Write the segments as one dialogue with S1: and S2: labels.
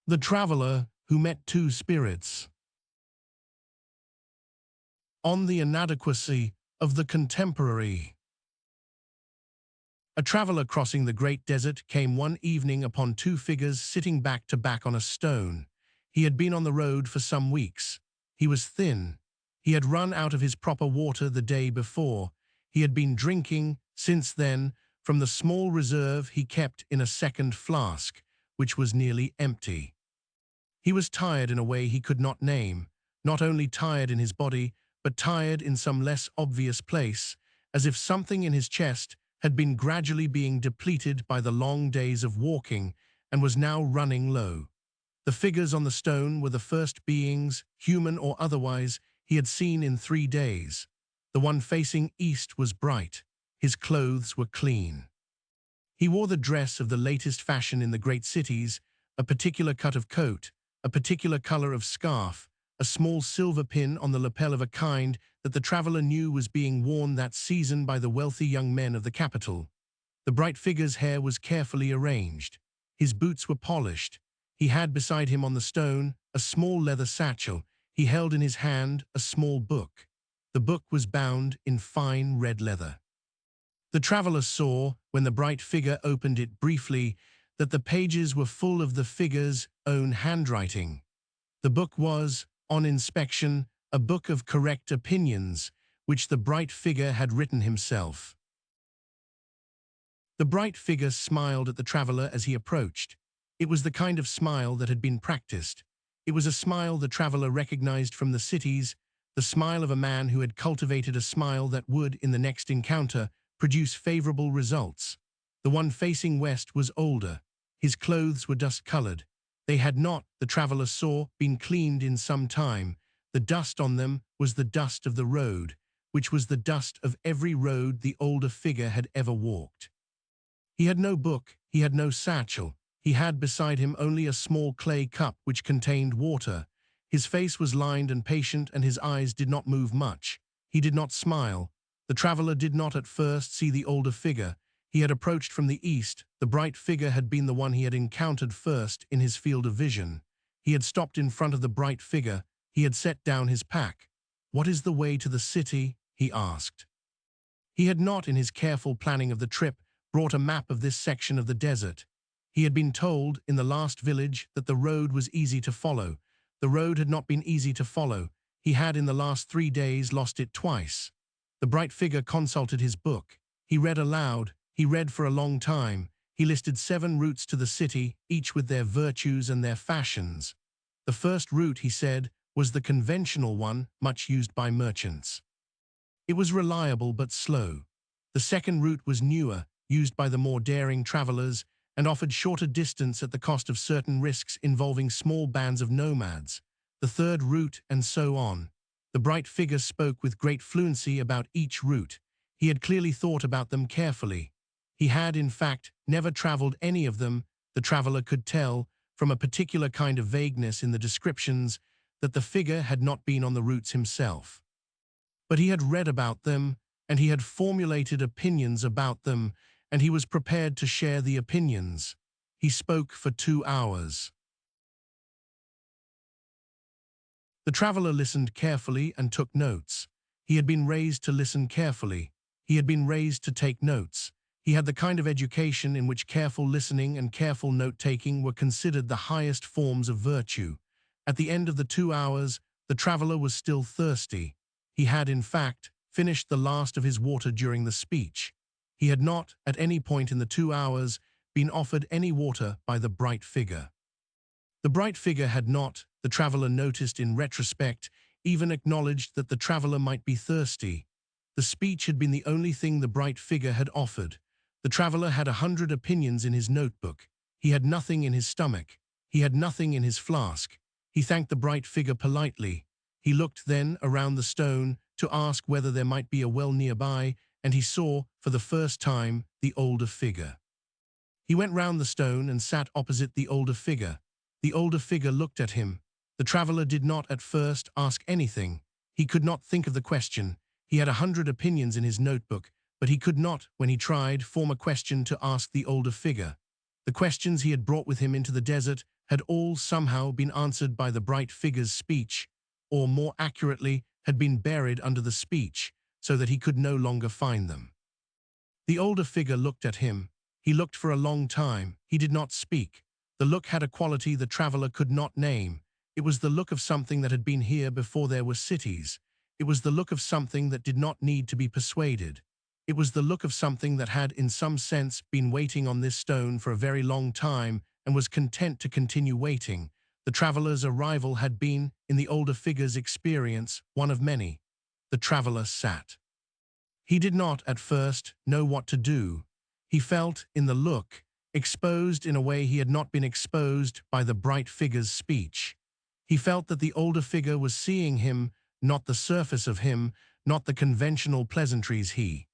S1: The traveler who met two spirits. On the inadequacy of the contemporary. A traveler crossing the great desert came one evening upon two figures sitting back to back on a stone. He had been on the road for some weeks. He was thin. He had run out of his proper water the day before. He had been drinking, since then, from the small reserve he kept in a second flask, which was nearly empty. He was tired in a way he could not name, not only tired in his body, but tired in some less obvious place, as if something in his chest had been gradually being depleted by the long days of walking and was now running low. The figures on the stone were the first beings, human or otherwise, he had seen in 3 days. The one facing east was bright. His clothes were clean. He wore the dress of the latest fashion in the great cities, a particular cut of coat, a particular color of scarf, a small silver pin on the lapel of a kind that the traveler knew was being worn that season by the wealthy young men of the capital. The bright figure's hair was carefully arranged. His boots were polished. He had beside him on the stone a small leather satchel. He held in his hand a small book. The book was bound in fine red leather. The traveler saw, when the bright figure opened it briefly, that the pages were full of the figure's own handwriting. The book was, on inspection, a book of correct opinions, which the bright figure had written himself. The bright figure smiled at the traveler as he approached. It was the kind of smile that had been practiced. It was a smile the traveler recognized from the cities, the smile of a man who had cultivated a smile that would, in the next encounter, produce favorable results. The one facing west was older. His clothes were dust-colored. They had not, the traveler saw, been cleaned in some time. The dust on them was the dust of the road, which was the dust of every road the older figure had ever walked. He had no book, he had no satchel. He had beside him only a small clay cup which contained water. His face was lined and patient, and his eyes did not move much. He did not smile. The traveler did not at first see the older figure. He had approached from the east. The bright figure had been the one he had encountered first in his field of vision. He had stopped in front of the bright figure. He had set down his pack. "What is the way to the city?" he asked. He had not, in his careful planning of the trip, brought a map of this section of the desert. He had been told, in the last village, that the road was easy to follow. The road had not been easy to follow. He had, in the last 3 days, lost it twice. The bright figure consulted his book. He read aloud. He read for a long time. He listed 7 routes to the city, each with their virtues and their fashions. The first route, he said, was the conventional one, much used by merchants. It was reliable but slow. The second route was newer, used by the more daring travelers, and offered shorter distance at the cost of certain risks involving small bands of nomads. The third route, and so on. The bright figure spoke with great fluency about each route. He had clearly thought about them carefully. He had, in fact, never traveled any of them. The traveler could tell, from a particular kind of vagueness in the descriptions, that the figure had not been on the routes himself. But he had read about them, and he had formulated opinions about them, and he was prepared to share the opinions. He spoke for 2 hours. The traveler listened carefully and took notes. He had been raised to listen carefully. He had been raised to take notes. He had the kind of education in which careful listening and careful note-taking were considered the highest forms of virtue. At the end of the 2 hours, the traveler was still thirsty. He had, in fact, finished the last of his water during the speech. He had not, at any point in the 2 hours, been offered any water by the bright figure. The bright figure had not, the traveler noticed in retrospect, even acknowledged that the traveler might be thirsty. The speech had been the only thing the bright figure had offered. The traveler had 100 opinions in his notebook. He had nothing in his stomach. He had nothing in his flask. He thanked the bright figure politely. He looked then around the stone to ask whether there might be a well nearby, and he saw, for the first time, the older figure. He went round the stone and sat opposite the older figure. The older figure looked at him. The traveler did not at first ask anything. He could not think of the question. He had 100 opinions in his notebook, but he could not, when he tried, form a question to ask the older figure. The questions he had brought with him into the desert had all somehow been answered by the bright figure's speech, or more accurately, had been buried under the speech, so that he could no longer find them. The older figure looked at him. He looked for a long time. He did not speak. The look had a quality the traveler could not name. It was the look of something that had been here before there were cities. It was the look of something that did not need to be persuaded. It was the look of something that had, in some sense, been waiting on this stone for a very long time and was content to continue waiting. The traveler's arrival had been, in the older figure's experience, one of many. The traveler sat. He did not, at first, know what to do. He felt, in the look, exposed in a way he had not been exposed by the bright figure's speech. He felt that the older figure was seeing him, not the surface of him, not the conventional pleasantries he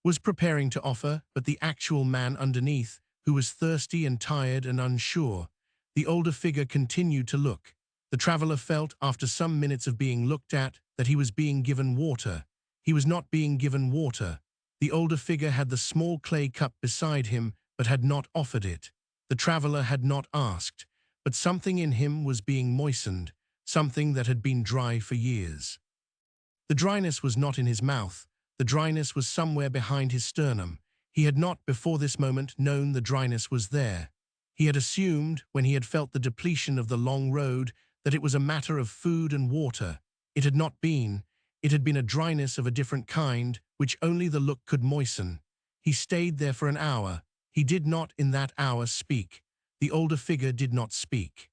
S1: was preparing to offer, but the actual man underneath, who was thirsty and tired and unsure. The older figure continued to look. The traveler felt, after some minutes of being looked at, that he was being given water. He was not being given water. The older figure had the small clay cup beside him, but had not offered it. The traveler had not asked, but something in him was being moistened, something that had been dry for years. The dryness was not in his mouth. The dryness was somewhere behind his sternum. He had not, before this moment, known the dryness was there. He had assumed, when he had felt the depletion of the long road, that it was a matter of food and water. It had not been. It had been a dryness of a different kind, which only the look could moisten. He stayed there for an hour. He did not, in that hour, speak. The older figure did not speak.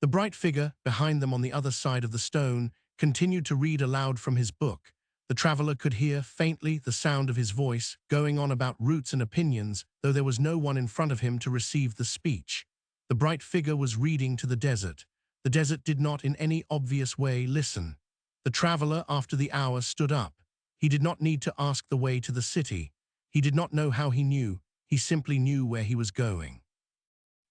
S1: The bright figure, behind them on the other side of the stone, continued to read aloud from his book. The traveler could hear, faintly, the sound of his voice, going on about roots and opinions, though there was no one in front of him to receive the speech. The bright figure was reading to the desert. The desert did not in any obvious way listen. The traveler, after the hour, stood up. He did not need to ask the way to the city. He did not know how he knew. He simply knew where he was going.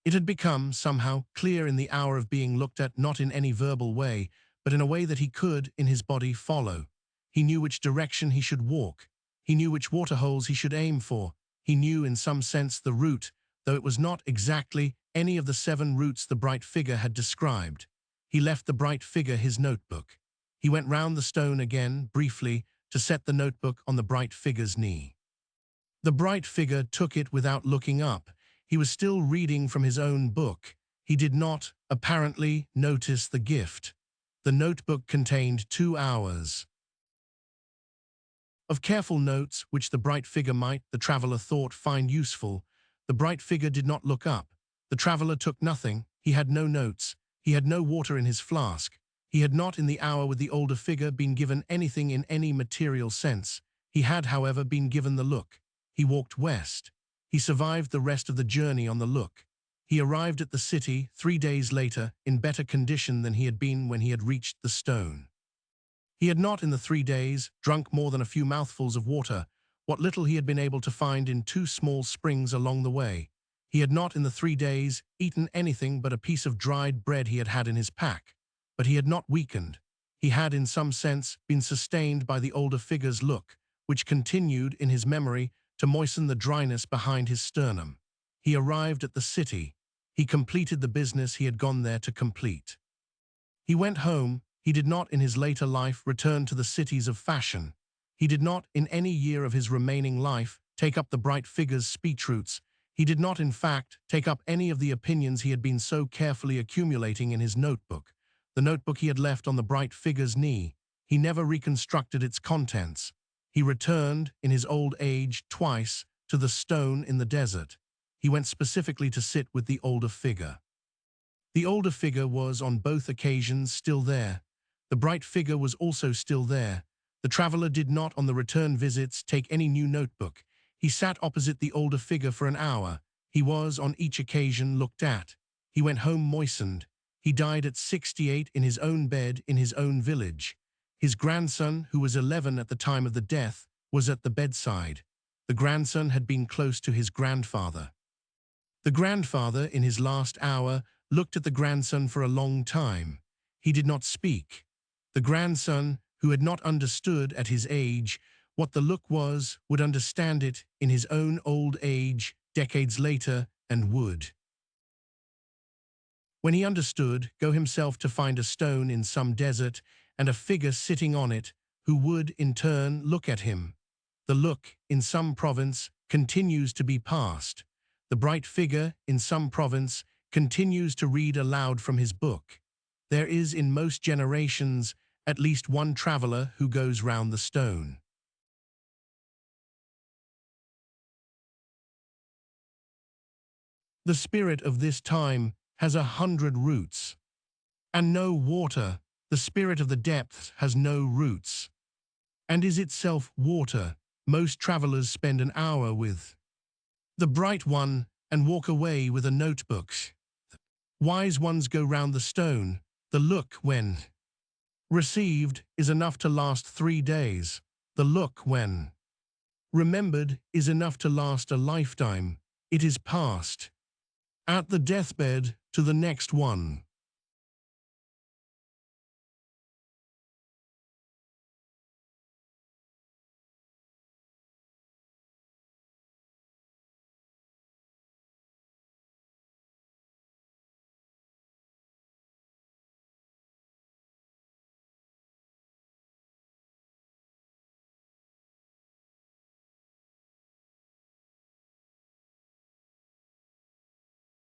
S1: It had become, somehow, clear in the hour of being looked at, not in any verbal way, but in a way that he could, in his body, follow. He knew which direction he should walk. He knew which waterholes he should aim for. He knew, in some sense, the route, though it was not exactly any of the 7 routes the bright figure had described. He left the bright figure his notebook. He went round the stone again, briefly, to set the notebook on the bright figure's knee. The bright figure took it without looking up. He was still reading from his own book. He did not, apparently, notice the gift. The notebook contained 2 hours of careful notes, which the bright figure might, the traveler thought, find useful. The bright figure did not look up. The traveler took nothing. He had no notes. He had no water in his flask. He had not, in the hour with the older figure, been given anything in any material sense. He had, however, been given the look. He walked west. He survived the rest of the journey on the look. He arrived at the city 3 days later, in better condition than he had been when he had reached the stone. He had not, in the 3 days, drunk more than a few mouthfuls of water, what little he had been able to find in 2 small springs along the way. He had not, in the 3 days, eaten anything but a piece of dried bread he had had in his pack. But he had not weakened. He had, in some sense, been sustained by the older figure's look, which continued, in his memory, to moisten the dryness behind his sternum. He arrived at the city. He completed the business he had gone there to complete. He went home. He did not, in his later life, return to the cities of fashion. He did not, in any year of his remaining life, take up the bright figure's speech routes. He did not, in fact, take up any of the opinions he had been so carefully accumulating in his notebook. The notebook he had left on the bright figure's knee. He never reconstructed its contents. He returned, in his old age, twice, to the stone in the desert. He went specifically to sit with the older figure. The older figure was, on both occasions, still there. The bright figure was also still there. The traveler did not, on the return visits, take any new notebook. He sat opposite the older figure for an hour. He was, on each occasion, looked at. He went home moistened. He died at 68 in his own bed in his own village. His grandson, who was 11 at the time of the death, was at the bedside. The grandson had been close to his grandfather. The grandfather, in his last hour, looked at the grandson for a long time. He did not speak. The grandson, who had not understood at his age what the look was, would understand it in his own old age decades later, and would, when he understood, go himself to find a stone in some desert and a figure sitting on it, who would, in turn, look at him. The look, in some province, continues to be past. The bright figure, in some province, continues to read aloud from his book. There is, in most generations, at least one traveler who goes round the stone. The spirit of this time has 100 roots. And no water, the spirit of the depths has no roots. And is itself water. Most travelers spend an hour with the bright one and walk away with a notebook. Wise ones go round the stone. The look, when received, is enough to last 3 days. The look, when remembered, is enough to last a lifetime. It is past. At the deathbed, to the next one.